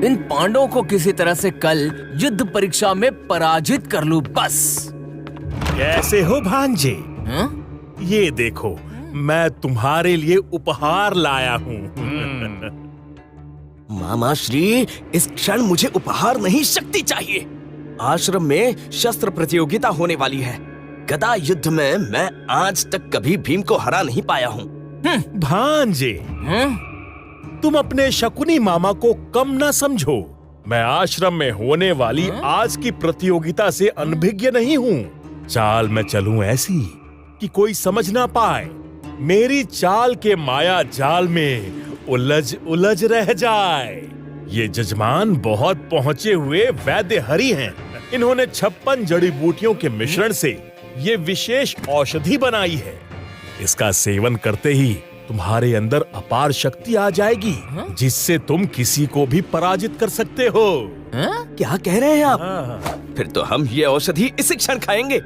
इन पांडवों को किसी तरह से कल युद्ध परीक्षा में पराजित कर लूं बस। कैसे हो भांजे? हाँ? ये देखो, मैं तुम्हारे लिए उपहार लाया हूँ। मामा श्री, इस क्षण मुझे उपहार नहीं, शक्ति चाहिए। आश्रम में शस्त्र प्रतियोगिता होने वाली है। गदा युद्ध में मैं आज तक कभी भीम को हरा नहीं पाया हूँ। भांजे, तुम अपने शकुनी मामा को कम न समझो। मैं आश्रम में होने वाली आज की प्रतियोगिता से अनभिज्ञ नहीं हूँ। चाल मैं चलूं ऐसी कि कोई समझ ना पाए, मेरी चाल के माया जाल में उलझ उलझ रह जाए। ये जजमान बहुत पहुंचे हुए वैद्य हरि हैं। इन्होंने 56 जड़ी बूटियों के मिश्रण से ये विशेष औषधि बनाई है। इसका सेवन करते ही तुम्हारे अंदर अपार शक्ति आ जाएगी, जिससे तुम किसी को भी पराजित कर सकते हो। क्या कह रहे हैं आप? फिर तो हम ये औषधि इसी क्षण खाएंगे।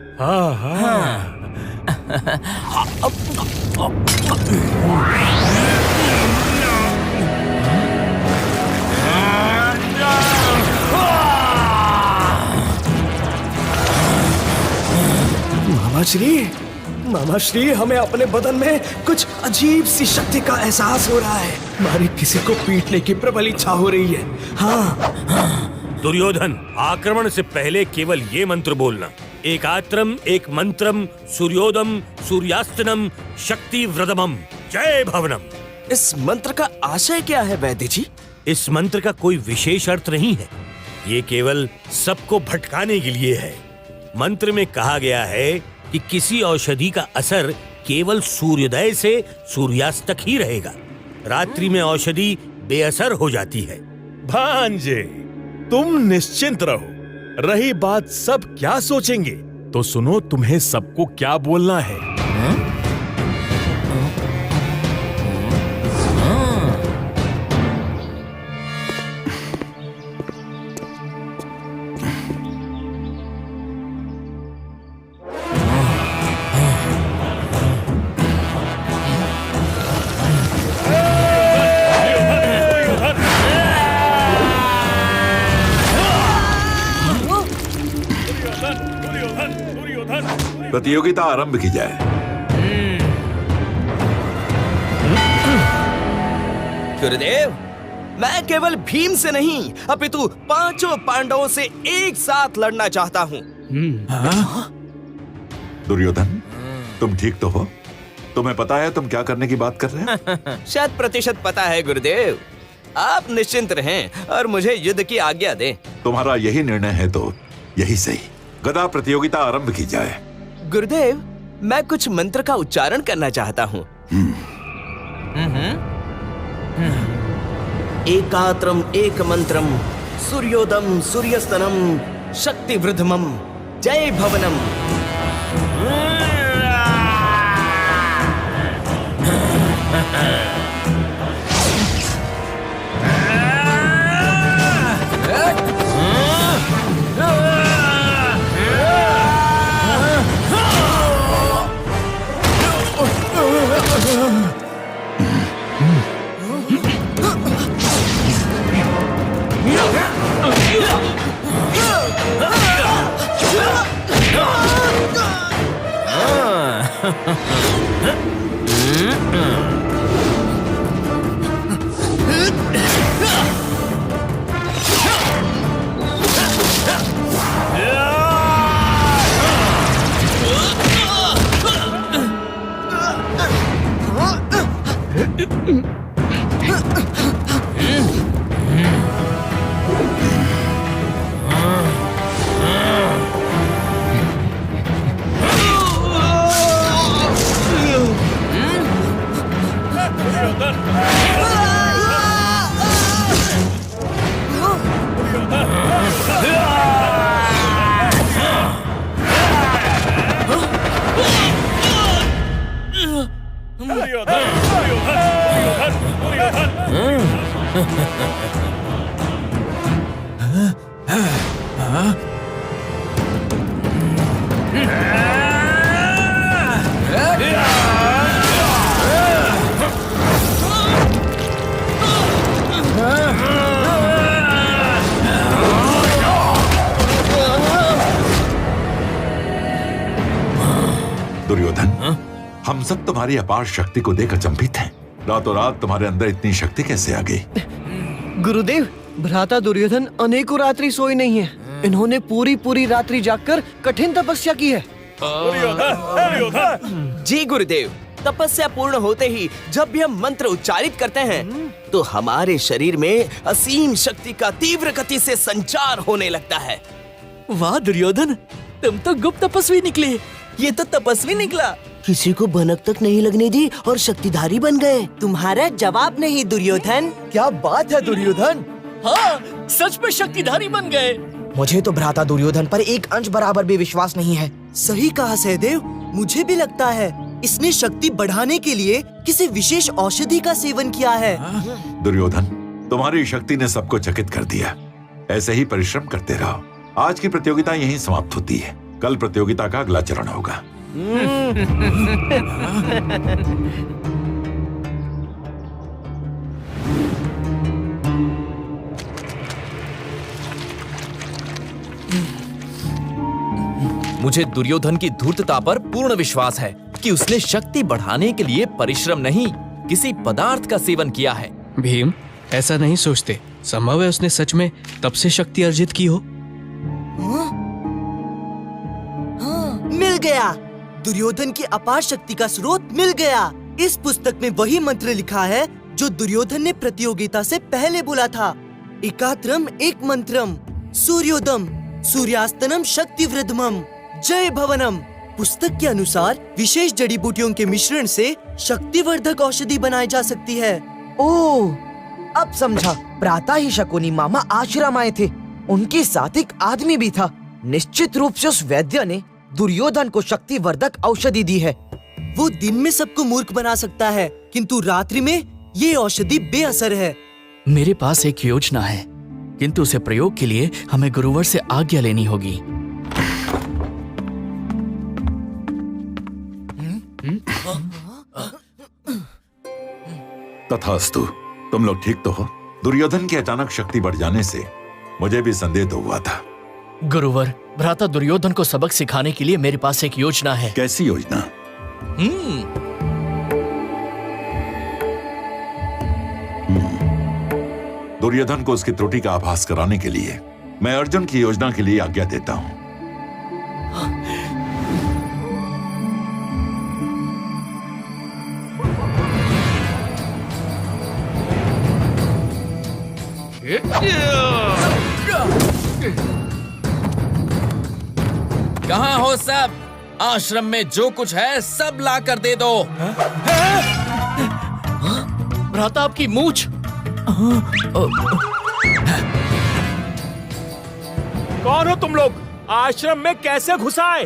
मामा श्री, हमें अपने बदन में कुछ अजीब सी शक्ति का एहसास हो रहा है। हमारी किसी को पीटने की प्रबल इच्छा हो रही है। हाँ। दुर्योधन, आक्रमण से पहले केवल ये मंत्र बोलना, एकात्रम एक मंत्रम सूर्योदम सूर्यास्तनम शक्ति व्रतमम जय भवनम। इस मंत्र का आशय क्या है वैद्य जी? इस मंत्र का कोई विशेष अर्थ नहीं है, ये केवल सबको भटकाने के लिए है। मंत्र में कहा गया है कि किसी औषधि का असर केवल सूर्योदय से सूर्यास्त तक ही रहेगा। रात्रि में औषधि बेअसर हो जाती है। भांजे, तुम निश्चिंत रहो। रही बात सब क्या सोचेंगे, तो सुनो तुम्हें सबको क्या बोलना है। प्रतियोगिता आरंभ की जाए। गुरुदेव, मैं केवल भीम से नहीं अपितु 5 पांडवों से एक साथ लड़ना चाहता हूँ। दुर्योधन, तुम ठीक तो हो? तुम्हें पता है तुम क्या करने की बात कर रहे हैं? 100% पता है गुरुदेव। आप निश्चिंत रहें और मुझे युद्ध की आज्ञा दें। तुम्हारा यही निर्णय है तो यही सही। गदा प्रतियोगिता आरंभ की जाए। गुरुदेव, मैं कुछ मंत्र का उच्चारण करना चाहता हूँ। एकात्रम एक मंत्रम सूर्योदम सूर्यस्तनम शक्ति वृद्धमम जय भवनम। दुर्योधन, हम सब तुम्हारी अपार शक्ति को देख अचंभित हैं। रातों रात तुम्हारे अंदर इतनी शक्ति कैसे आ गई? गुरुदेव, भ्राता दुर्योधन अनेकों रात्रि सोए नहीं है। इन्होंने पूरी रात्रि जागकर कठिन तपस्या की है। जी गुरुदेव, तपस्या पूर्ण होते ही जब भी हम मंत्र उच्चारित करते हैं तो हमारे शरीर में असीम शक्ति का तीव्र गति से संचार होने लगता है। वाह दुर्योधन, तुम तो गुप्त तपस्वी निकले। ये तो तपस्वी निकला। किसी को भनक तक नहीं लगने दी और शक्तिधारी बन गए। तुम्हारा जवाब नहीं दुर्योधन। क्या बात है दुर्योधन? हाँ, सच में शक्तिधारी बन गए। मुझे तो भ्राता दुर्योधन पर एक अंश बराबर भी विश्वास नहीं है। सही कहा सहदेव, मुझे भी लगता है इसने शक्ति बढ़ाने के लिए किसी विशेष औषधि का सेवन किया है। दुर्योधन, तुम्हारी शक्ति ने सबको चकित कर दिया। ऐसे ही परिश्रम करते रहो। आज की प्रतियोगिता यहीं समाप्त होती है। कल प्रतियोगिता का अगला चरण होगा। मुझे दुर्योधन की धूर्तता पर पूर्ण विश्वास है कि उसने शक्ति बढ़ाने के लिए परिश्रम नहीं, किसी पदार्थ का सेवन किया है। भीम, ऐसा नहीं सोचते। संभव है उसने सच में तब से शक्ति अर्जित की हो। मिल गया, दुर्योधन की अपार शक्ति का स्रोत मिल गया। इस पुस्तक में वही मंत्र लिखा है जो दुर्योधन ने प्रतियोगिता से पहले बोला था। एकात्रम एक मंत्रम, सूर्योदम सूर्यास्तनम शक्तिवृद्धमम, जय भवनम। पुस्तक के अनुसार विशेष जड़ी बूटियों के मिश्रण से शक्तिवर्धक औषधि बनाई जा सकती है। ओह, अब समझा। प्रातः ही शकुनी मामा आश्रम आए थे। उनके साथ एक आदमी भी था। निश्चित रूप से उस वैद्य ने दुर्योधन को शक्तिवर्धक औषधि दी है। वो दिन में सबको मूर्ख बना सकता है, किंतु रात्रि में ये औषधि बेअसर है। मेरे पास एक योजना है, किंतु उसे प्रयोग के लिए हमें गुरुवर से आज्ञा लेनी होगी। तथास्तु। तुम लोग ठीक तो हो? दुर्योधन की अचानक शक्ति बढ़ जाने से मुझे भी संदेह तो हुआ था। गुरुवर, भ्राता दुर्योधन को सबक सिखाने के लिए मेरे पास एक योजना है। कैसी योजना? दुर्योधन को उसकी त्रुटि का आभास कराने के लिए मैं अर्जुन की योजना के लिए आज्ञा देता हूं। कहाँ हो सब? आश्रम में जो कुछ है सब ला कर दे दो। भ्राता, आपकी मूंछ। कौन हो तुम लोग? आश्रम में कैसे घुस आए?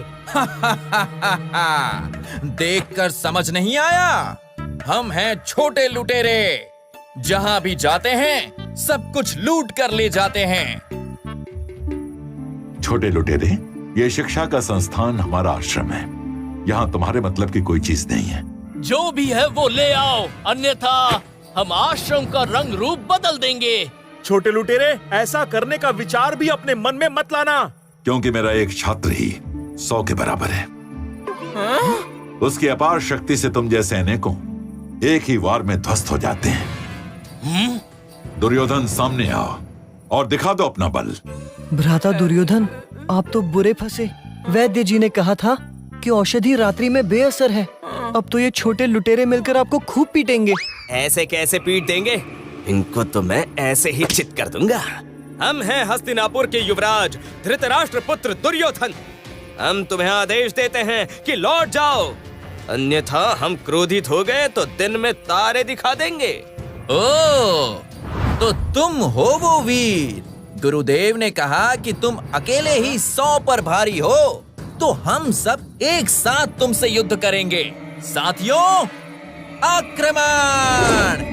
देखकर समझ नहीं आया? हम हैं छोटे लुटेरे। जहां भी जाते हैं सब कुछ लूट कर ले जाते हैं। छोटे लुटेरे, ये शिक्षा का संस्थान हमारा आश्रम है। यहाँ तुम्हारे मतलब की कोई चीज नहीं है। जो भी है वो ले आओ, अन्यथा हम आश्रम का रंग रूप बदल देंगे। छोटे लुटेरे, ऐसा करने का विचार भी अपने मन में मत लाना। क्योंकि मेरा एक छात्र ही 100 के बराबर है। उसकी अपार शक्ति से तुम जैसे अनेकों एक ही वार में ध्वस्त हो जाते हैं। दुर्योधन, सामने आओ और दिखा दो अपना बल। भ्राता दुर्योधन, आप तो बुरे फंसे। वैद्य जी ने कहा था कि औषधि रात्रि में बेअसर है। अब तो ये छोटे लुटेरे मिलकर आपको खूब पीटेंगे। ऐसे कैसे पीट देंगे? इनको तो मैं ऐसे ही चित कर दूंगा। हम हैं हस्तिनापुर के युवराज धृतराष्ट्र पुत्र दुर्योधन। हम तुम्हें आदेश देते हैं कि लौट जाओ, अन्यथा हम क्रोधित हो गए तो दिन में तारे दिखा देंगे। ओ, तो तुम हो वो वीर गुरुदेव ने कहा कि तुम अकेले ही 100 पर भारी हो, तो हम सब एक साथ तुमसे युद्ध करेंगे। साथियों, आक्रमण!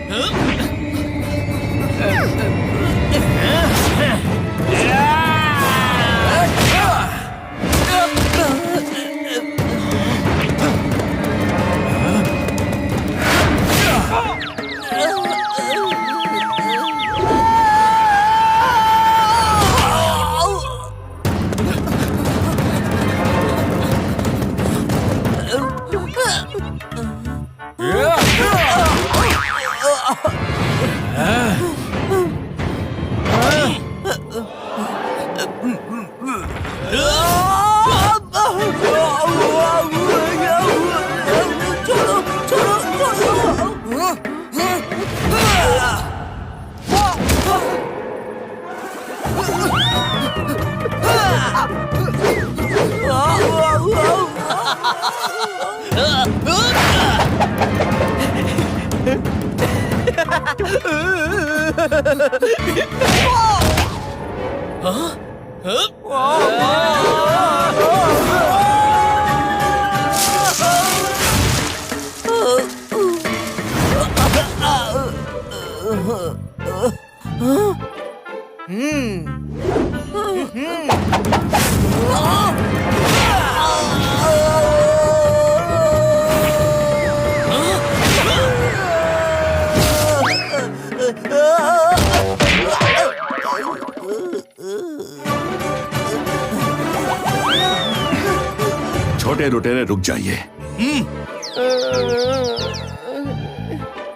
छोटे लुटेरे रुक जाइए।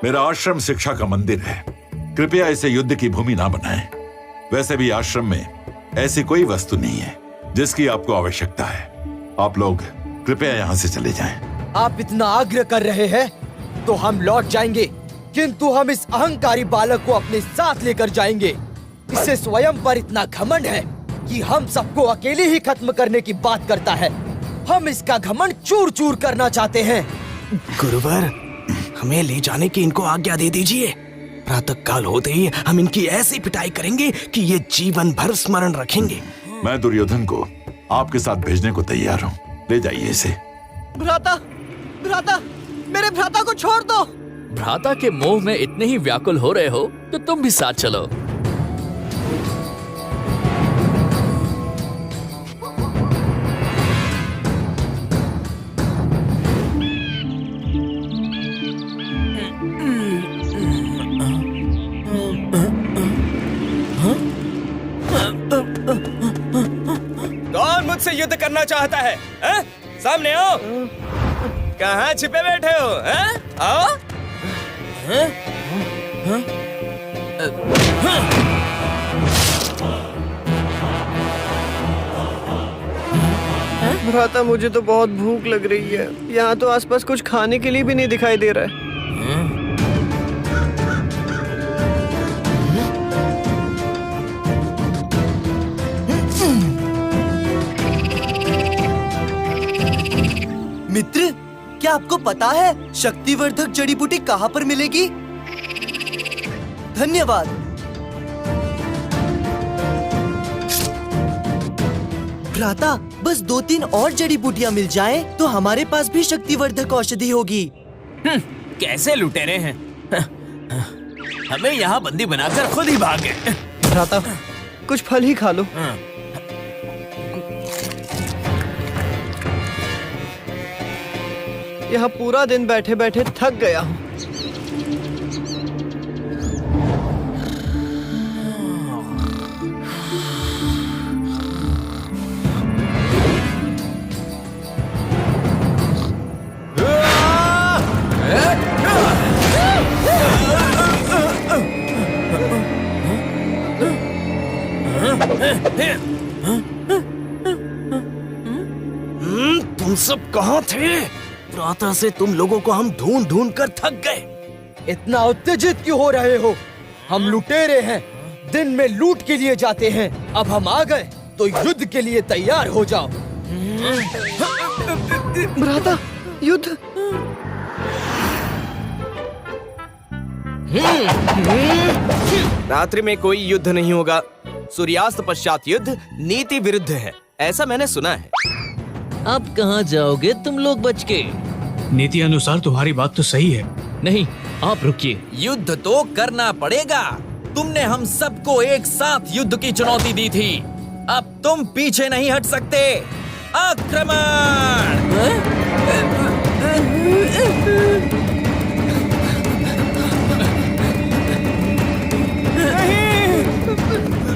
मेरा आश्रम शिक्षा का मंदिर है, कृपया इसे युद्ध की भूमि ना बनाएं। वैसे भी आश्रम में ऐसी कोई वस्तु नहीं है जिसकी आपको आवश्यकता है। आप लोग कृपया यहाँ से चले जाएं। आप इतना आग्रह कर रहे हैं तो हम लौट जाएंगे, किंतु हम इस अहंकारी बालक को अपने साथ लेकर जाएंगे। इसे स्वयं पर इतना घमंड है कि हम सबको अकेले ही खत्म करने की बात करता है। हम इसका घमंड चूर चूर करना चाहते हैं। गुरुवर, हमें ले जाने की इनको आज्ञा दे दीजिए। प्रातः काल होते ही हम इनकी ऐसी पिटाई करेंगे कि ये जीवन भर स्मरण रखेंगे। मैं दुर्योधन को आपके साथ भेजने को तैयार हूँ। ले जाइए इसे। भ्राता, भ्राता, मेरे भ्राता को छोड़ दो। भ्राता के मोह में इतने ही व्याकुल हो रहे हो तो तुम भी साथ चलो। कौन मुझसे युद्ध करना चाहता है? सामने आओ। कहाँ छिपे बैठे हो? आओ। भ्राता, मुझे तो बहुत भूख लग रही है। यहाँ तो आसपास कुछ खाने के लिए भी नहीं दिखाई दे रहा है। मित्र, क्या आपको पता है शक्तिवर्धक जड़ी बूटी कहाँ पर मिलेगी? धन्यवाद। भ्राता, बस 2-3 और जड़ी बूटियाँ मिल जाएं, तो हमारे पास भी शक्तिवर्धक औषधि होगी। कैसे लुटेरे हैं? हमें यहाँ बंदी बनाकर खुद ही भाग गए। भ्राता, कुछ फल ही खा लो। यहाँ पूरा दिन बैठे बैठे थक गया हूँ। तुम सब कहाँ थे? प्रातः से तुम लोगों को हम ढूंढ ढूंढ कर थक गए। इतना उत्तेजित क्यों हो रहे हो? हम लुटेरे हैं, दिन में लूट के लिए जाते हैं। अब हम आ गए तो युद्ध के लिए तैयार हो जाओ। भ्राता, युद्ध? रात्रि में कोई युद्ध नहीं होगा। सूर्यास्त पश्चात युद्ध नीति विरुद्ध है, ऐसा मैंने सुना है। अब कहाँ जाओगे तुम लोग बच के? नीति अनुसार तुम्हारी बात तो सही है। नहीं, आप रुकिए। युद्ध तो करना पड़ेगा। तुमने हम सबको एक साथ युद्ध की चुनौती दी थी, अब तुम पीछे नहीं हट सकते। आक्रमण!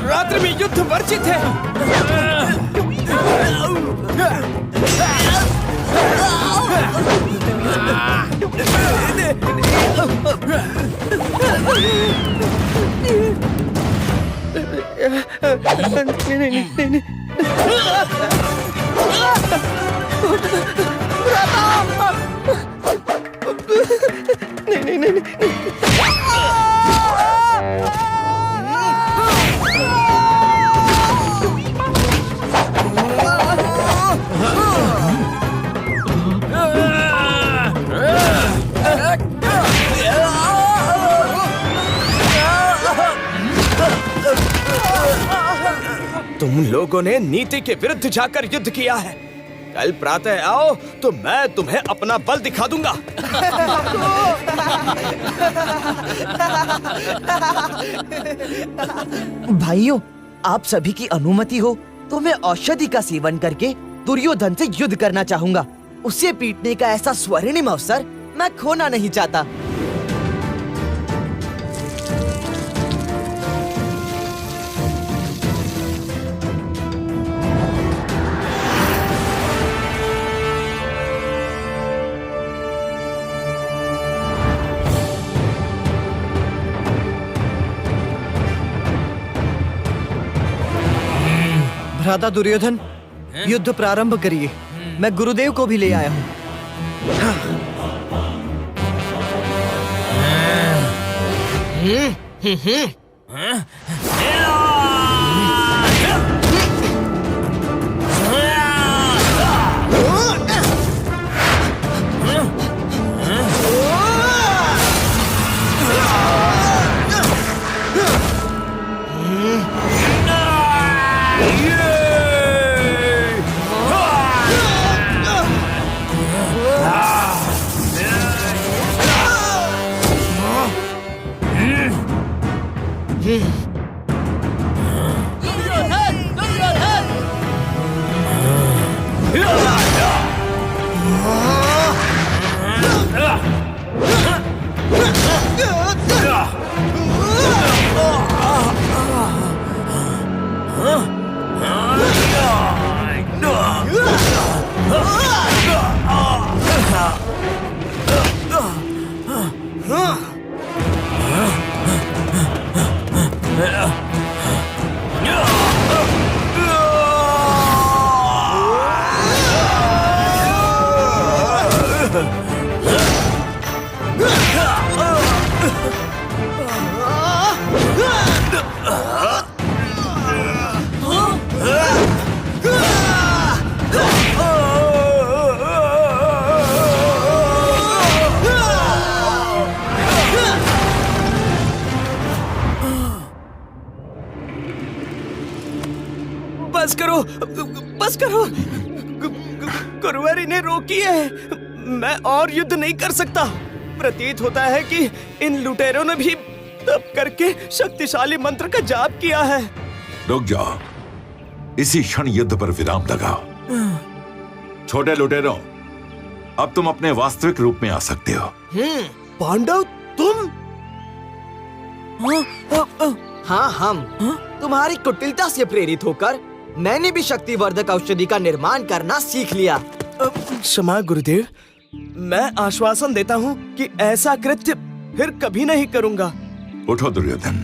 रात्रि में युद्ध वर्जित है। तुम लोगों ने नीति के विरुद्ध जाकर युद्ध किया है। कल प्रातः आओ तो मैं तुम्हें अपना बल दिखा दूंगा। भाइयों, आप सभी की अनुमति हो तो मैं औषधि का सेवन करके दुर्योधन से युद्ध करना चाहूंगा। उसे पीटने का ऐसा स्वर्णिम अवसर मैं खोना नहीं चाहता। भ्राता दुर्योधन, युद्ध प्रारंभ करिए। मैं गुरुदेव को भी ले आया हूँ। बस करो, बस करो। गुरुवर इन्हें रोकिए। मैं और युद्ध नहीं कर सकता। प्रतीत होता है कि इन लुटेरों ने भी तप करके शक्तिशाली मंत्र का जाप किया है। रुक जाओ, इसी क्षण युद्ध पर विराम लगाओ। छोटे लुटेरों, अब तुम अपने वास्तविक रूप में आ सकते हो। पांडव, तुम? हाँ, हम तुम्हारी कुटिलता से प्रेरित होकर मैंने भी शक्तिवर्धक औषधि का निर्माण करना सीख लिया। क्षमा गुरुदेव, मैं आश्वासन देता हूँ कि ऐसा कृत्य फिर कभी नहीं करूंगा। उठो दुर्योधन,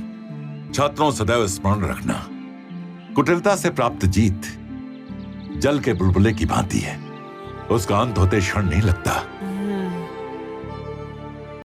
छात्रों सदैव स्मरण रखना, कुटिलता से प्राप्त जीत जल के बुलबुले की भांति है, उसका अंत होते क्षण नहीं लगता।